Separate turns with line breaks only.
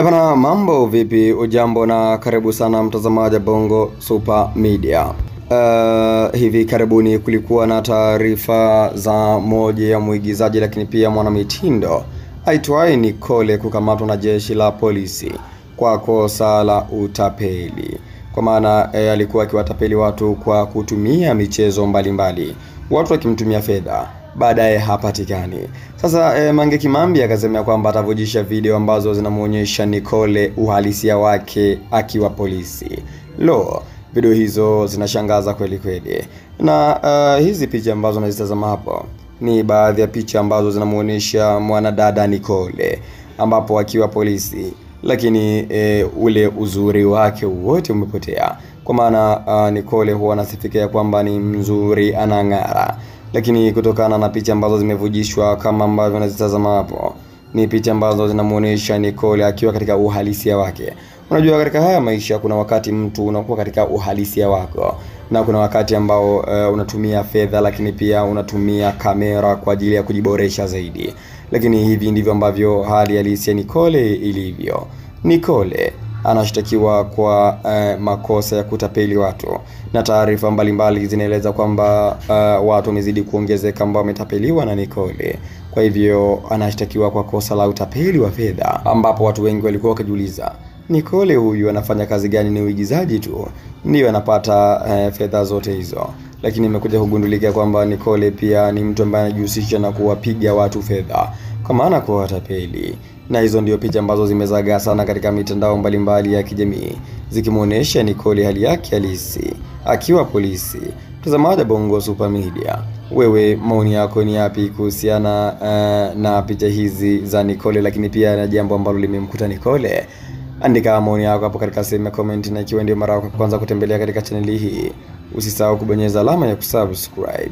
Bana, mambo vipi? Ujambo na karibu sana mtazamaji Bongo Super Media. Hivi karibuni kulikuwa na taarifa za moja ya mwigizaji lakini pia mwanamitindo aitwaye Nicole kukamatwa na jeshi la polisi kwa kosa la utapeli. Kwa maana alikuwa akiwatapeli watu kwa kutumia michezo mbalimbali, watu wakimtumia fedha, baadaye hapatikani. Sasa Mange Kimambi akasema kwamba atavujisha video ambazo zinamuonyesha Nicole uhalisia wake akiwa polisi. Video hizo zinashangaza kweli kweli. Na hizi picha ambazo unazitazama hapo ni baadhi ya picha ambazo zinamuonyesha mwanadada Nicole ambapo akiwa polisi, lakini ule uzuri wake wote umepotea. Kwa maana Nicole huwa anasifika kwamba ni mzuri, anang'ara. Lakini kutokana na picha ambazo zimevujishwa kama ambavyo unazitazama hapo, ni picha ambazo zinamuonyesha Nicole akiwa katika uhalisia wake. Unajua katika haya maisha kuna wakati mtu unakuwa katika uhalisia wako, na kuna wakati ambao unatumia fedha lakini pia unatumia kamera kwa ajili ya kujiboresha zaidi. Lakini hivi ndivyo ambavyo hali halisi ya Nicole ilivyo. Nicole anashtakiwa kwa makosa ya kutapeli watu, na taarifa mbalimbali zinaeleza kwamba watu wamezidi kuongezeka ambao wametapeliwa na Nicole. Kwa hivyo anashtakiwa kwa kosa la utapeli wa fedha, ambapo watu wengi walikuwa wakijiuliza Nicole huyu anafanya kazi gani? Ni uigizaji tu ndio anapata fedha zote hizo. Lakini imekuja kugundulika kwamba Nicole pia ni mtu ambaye anajihusisha na kuwapiga watu fedha, kwa maana kwa watapeli. Na hizo ndio picha ambazo zimezagaa sana katika mitandao mbalimbali ya kijamii, zikimuonesha Nicole hali yake halisi akiwa polisi. Mtazamaji Bongo Super Media, wewe maoni yako ni yapi kuhusiana na picha hizi za Nicole, lakini pia na jambo ambalo limemkuta Nicole? Andika maoni yako hapo katika sehemu ya comment, na ikiwa ndio mara yako kwanza kutembelea katika channel hii, usisahau kubonyeza alama ya kusubscribe.